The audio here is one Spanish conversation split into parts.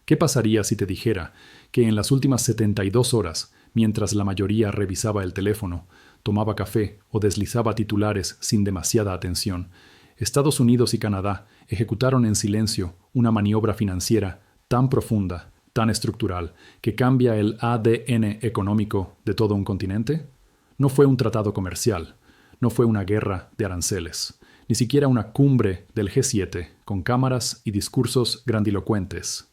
¿Qué pasaría si te dijera que en las últimas 72 horas, mientras la mayoría revisaba el teléfono, tomaba café o deslizaba titulares sin demasiada atención, Estados Unidos y Canadá ejecutaron en silencio una maniobra financiera tan profunda, tan estructural, que cambia el ADN económico de todo un continente? No fue un tratado comercial, no fue una guerra de aranceles, ni siquiera una cumbre del G7 con cámaras y discursos grandilocuentes.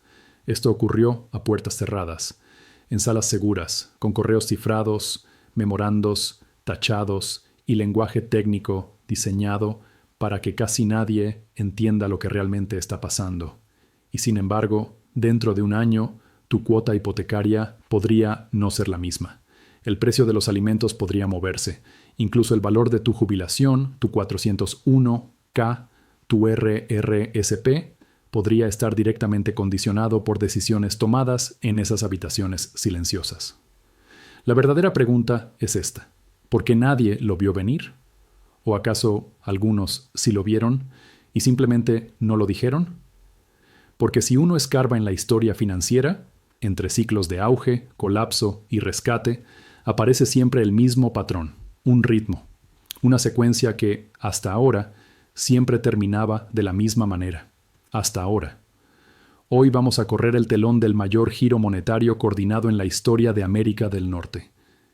Esto ocurrió a puertas cerradas, en salas seguras, con correos cifrados, memorandos, tachados y lenguaje técnico diseñado para que casi nadie entienda lo que realmente está pasando. Y sin embargo, dentro de un año, tu cuota hipotecaria podría no ser la misma. El precio de los alimentos podría moverse. Incluso el valor de tu jubilación, tu 401(k), tu RRSP, podría estar directamente condicionado por decisiones tomadas en esas habitaciones silenciosas. La verdadera pregunta es esta: ¿por qué nadie lo vio venir? ¿O acaso algunos sí lo vieron y simplemente no lo dijeron? Porque si uno escarba en la historia financiera, entre ciclos de auge, colapso y rescate, aparece siempre el mismo patrón, un ritmo, una secuencia que, hasta ahora, siempre terminaba de la misma manera. Hasta ahora. Hoy vamos a correr el telón del mayor giro monetario coordinado en la historia de América del Norte.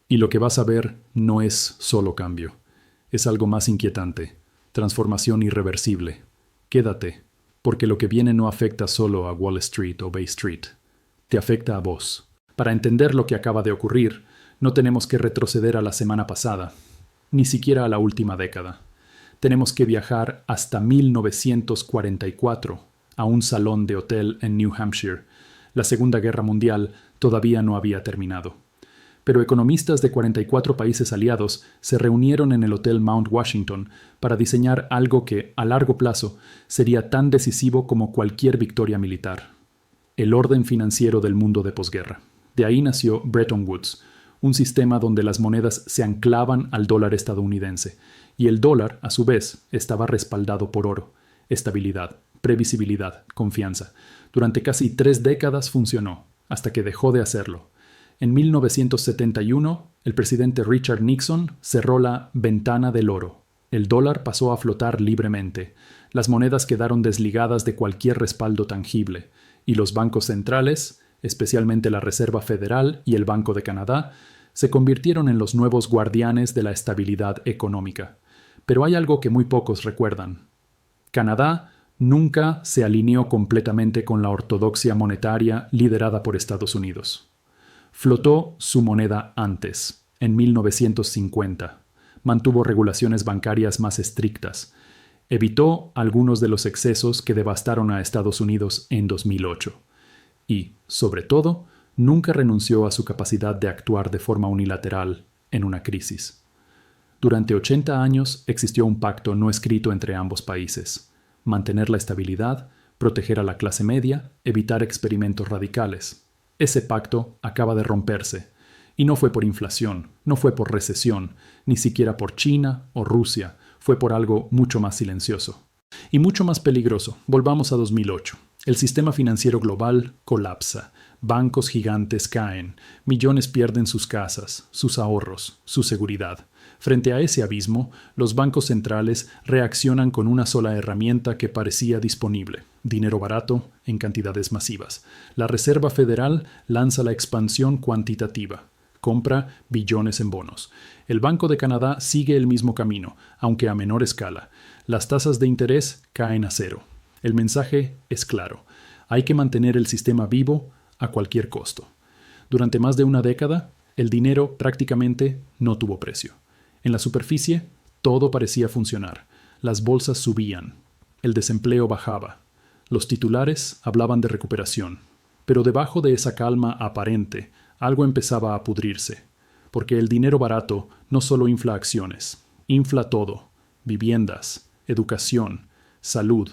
Y lo que vas a ver no es solo cambio. Es algo más inquietante, transformación irreversible. Quédate, porque lo que viene no afecta solo a Wall Street o Bay Street. Te afecta a vos. Para entender lo que acaba de ocurrir, no tenemos que retroceder a la semana pasada, ni siquiera a la última década. Tenemos que viajar hasta 1944, a un salón de hotel en New Hampshire. La Segunda Guerra Mundial todavía no había terminado. Pero economistas de 44 países aliados se reunieron en el Hotel Mount Washington para diseñar algo que, a largo plazo, sería tan decisivo como cualquier victoria militar: el orden financiero del mundo de posguerra. De ahí nació Bretton Woods, un sistema donde las monedas se anclaban al dólar estadounidense, y el dólar, a su vez, estaba respaldado por oro. Estabilidad, previsibilidad, confianza. Durante casi 3 décadas funcionó, hasta que dejó de hacerlo. En 1971, el presidente Richard Nixon cerró la ventana del oro. El dólar pasó a flotar libremente. Las monedas quedaron desligadas de cualquier respaldo tangible, y los bancos centrales, especialmente la Reserva Federal y el Banco de Canadá, se convirtieron en los nuevos guardianes de la estabilidad económica. Pero hay algo que muy pocos recuerdan. Canadá nunca se alineó completamente con la ortodoxia monetaria liderada por Estados Unidos. Flotó su moneda antes, en 1950. Mantuvo regulaciones bancarias más estrictas. Evitó algunos de los excesos que devastaron a Estados Unidos en 2008. Y, sobre todo, nunca renunció a su capacidad de actuar de forma unilateral en una crisis. Durante 80 años existió un pacto no escrito entre ambos países: mantener la estabilidad, proteger a la clase media, evitar experimentos radicales. Ese pacto acaba de romperse, y no fue por inflación, no fue por recesión, ni siquiera por China o Rusia, fue por algo mucho más silencioso. Y mucho más peligroso. Volvamos a 2008. El sistema financiero global colapsa. Bancos gigantes caen. Millones pierden sus casas, sus ahorros, su seguridad. Frente a ese abismo, los bancos centrales reaccionan con una sola herramienta que parecía disponible: dinero barato en cantidades masivas. La Reserva Federal lanza la expansión cuantitativa. Compra billones en bonos. El Banco de Canadá sigue el mismo camino, aunque a menor escala. Las tasas de interés caen a cero. El mensaje es claro: hay que mantener el sistema vivo a cualquier costo. Durante más de una década, el dinero prácticamente no tuvo precio. En la superficie, todo parecía funcionar. Las bolsas subían. El desempleo bajaba. Los titulares hablaban de recuperación. Pero debajo de esa calma aparente, algo empezaba a pudrirse. Porque el dinero barato no solo infla acciones, infla todo: viviendas, educación, salud,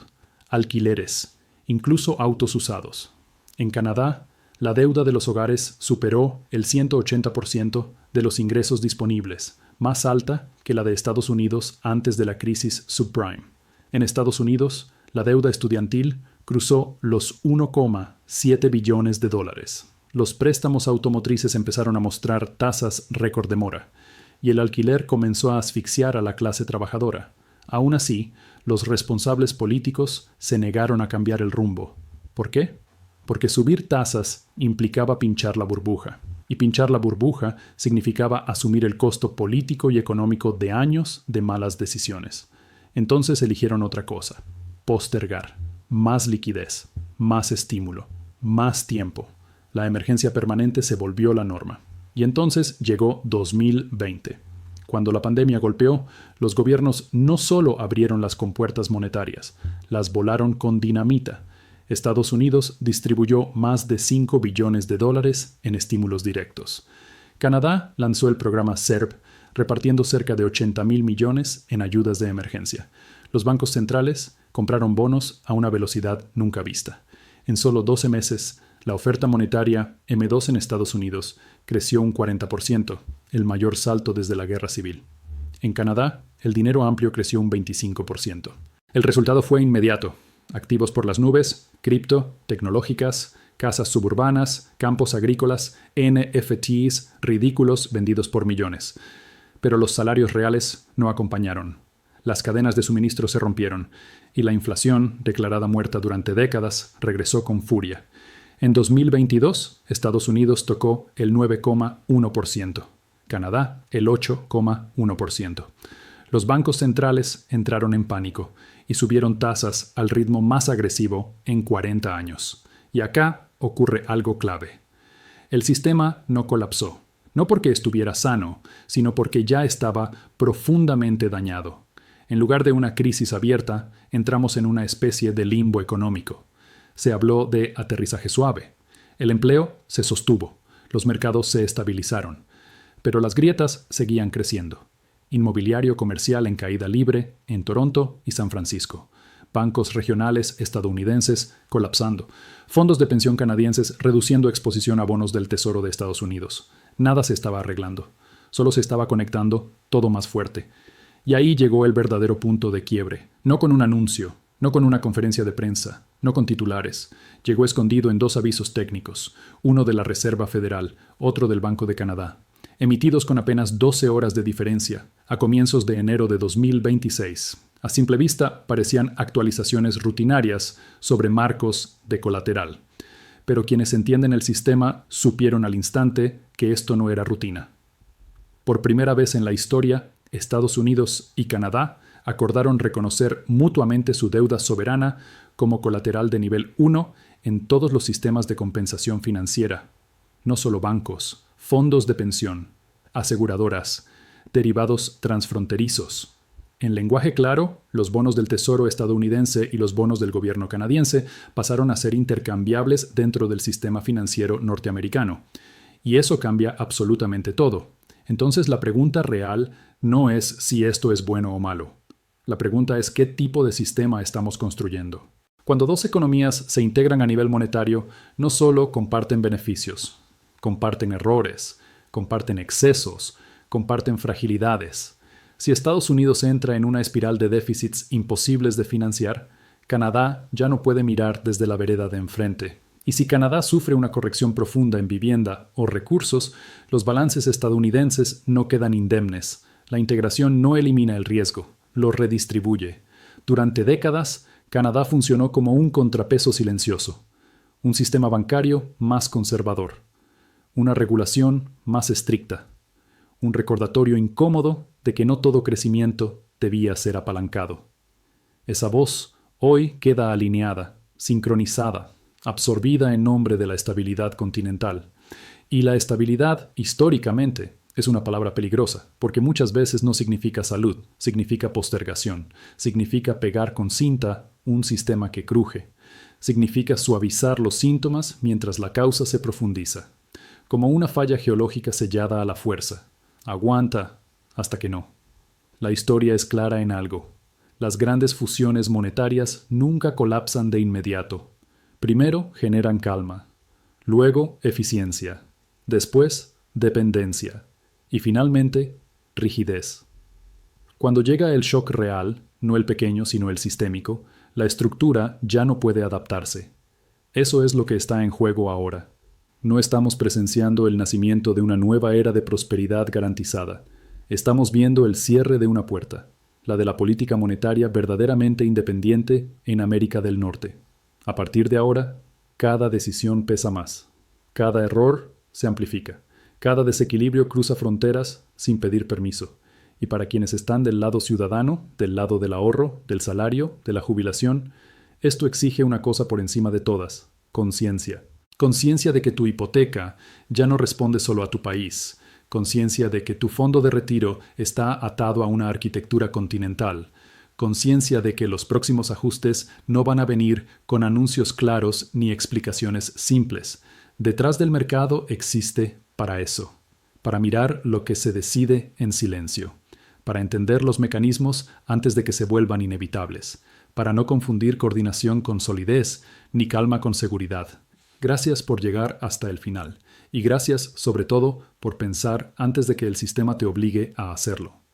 alquileres, incluso autos usados. En Canadá, la deuda de los hogares superó el 180% de los ingresos disponibles, más alta que la de Estados Unidos antes de la crisis subprime. En Estados Unidos, la deuda estudiantil cruzó los 1,7 billones de dólares. Los préstamos automotrices empezaron a mostrar tasas récord de mora, y el alquiler comenzó a asfixiar a la clase trabajadora. Aún así, los responsables políticos se negaron a cambiar el rumbo. ¿Por qué? Porque subir tasas implicaba pinchar la burbuja, y pinchar la burbuja significaba asumir el costo político y económico de años de malas decisiones. Entonces eligieron otra cosa: postergar. Más liquidez, más estímulo, más tiempo. La emergencia permanente se volvió la norma. Y entonces llegó 2020. Cuando la pandemia golpeó, los gobiernos no solo abrieron las compuertas monetarias, las volaron con dinamita. Estados Unidos distribuyó más de 5 billones de dólares en estímulos directos. Canadá lanzó el programa CERB, repartiendo cerca de 80,000 millones en ayudas de emergencia. Los bancos centrales compraron bonos a una velocidad nunca vista. En solo 12 meses, la oferta monetaria M2 en Estados Unidos creció un 40%, el mayor salto desde la Guerra Civil. En Canadá, el dinero amplio creció un 25%. El resultado fue inmediato: activos por las nubes, cripto, tecnológicas, casas suburbanas, campos agrícolas, NFTs ridículos vendidos por millones. Pero los salarios reales no acompañaron. Las cadenas de suministro se rompieron, y la inflación, declarada muerta durante décadas, regresó con furia. En 2022, Estados Unidos tocó el 9,1%, Canadá el 8,1%. Los bancos centrales entraron en pánico y subieron tasas al ritmo más agresivo en 40 años. Y acá ocurre algo clave. El sistema no colapsó, no porque estuviera sano, sino porque ya estaba profundamente dañado. En lugar de una crisis abierta, entramos en una especie de limbo económico. Se habló de aterrizaje suave. El empleo se sostuvo. Los mercados se estabilizaron. Pero las grietas seguían creciendo. Inmobiliario comercial en caída libre en Toronto y San Francisco. Bancos regionales estadounidenses colapsando. Fondos de pensión canadienses reduciendo exposición a bonos del Tesoro de Estados Unidos. Nada se estaba arreglando. Solo se estaba conectando todo más fuerte. Y ahí llegó el verdadero punto de quiebre. No con un anuncio, no con una conferencia de prensa, no con titulares. Llegó escondido en 2 avisos técnicos, uno de la Reserva Federal, otro del Banco de Canadá, emitidos con apenas 12 horas de diferencia, a comienzos de enero de 2026. A simple vista, parecían actualizaciones rutinarias sobre marcos de colateral. Pero quienes entienden el sistema supieron al instante que esto no era rutina. Por primera vez en la historia, Estados Unidos y Canadá acordaron reconocer mutuamente su deuda soberana como colateral de nivel 1 en todos los sistemas de compensación financiera. No solo bancos, fondos de pensión, aseguradoras, derivados transfronterizos. En lenguaje claro, los bonos del Tesoro estadounidense y los bonos del gobierno canadiense pasaron a ser intercambiables dentro del sistema financiero norteamericano. Y eso cambia absolutamente todo. Entonces la pregunta real no es si esto es bueno o malo. La pregunta es qué tipo de sistema estamos construyendo. Cuando 2 economías se integran a nivel monetario, no solo comparten beneficios, comparten errores, comparten excesos, comparten fragilidades. Si Estados Unidos entra en una espiral de déficits imposibles de financiar, Canadá ya no puede mirar desde la vereda de enfrente. Y si Canadá sufre una corrección profunda en vivienda o recursos, los balances estadounidenses no quedan indemnes. La integración no elimina el riesgo, lo redistribuye. Durante décadas, Canadá funcionó como un contrapeso silencioso, un sistema bancario más conservador, una regulación más estricta, un recordatorio incómodo de que no todo crecimiento debía ser apalancado. Esa voz hoy queda alineada, sincronizada, absorbida en nombre de la estabilidad continental. Y la estabilidad, históricamente, es una palabra peligrosa, porque muchas veces no significa salud, significa postergación, significa pegar con cinta un sistema que cruje, significa suavizar los síntomas mientras la causa se profundiza, como una falla geológica sellada a la fuerza. Aguanta hasta que no. La historia es clara en algo. Las grandes fusiones monetarias nunca colapsan de inmediato. Primero generan calma, luego eficiencia, después dependencia y finalmente rigidez. Cuando llega el shock real, no el pequeño sino el sistémico, La estructura ya no puede adaptarse. Eso es lo que está en juego ahora. No estamos presenciando el nacimiento de una nueva era de prosperidad garantizada. Estamos viendo el cierre de una puerta, la de la política monetaria verdaderamente independiente en América del Norte. A partir de ahora, cada decisión pesa más. Cada error se amplifica. Cada desequilibrio cruza fronteras sin pedir permiso. Y para quienes están del lado ciudadano, del lado del ahorro, del salario, de la jubilación, esto exige una cosa por encima de todas: conciencia. Conciencia de que tu hipoteca ya no responde solo a tu país. Conciencia de que tu fondo de retiro está atado a una arquitectura continental. Conciencia de que los próximos ajustes no van a venir con anuncios claros ni explicaciones simples. Detrás del mercado existe para eso, para mirar lo que se decide en silencio, para entender los mecanismos antes de que se vuelvan inevitables, para no confundir coordinación con solidez ni calma con seguridad. Gracias por llegar hasta el final, y gracias, sobre todo, por pensar antes de que el sistema te obligue a hacerlo.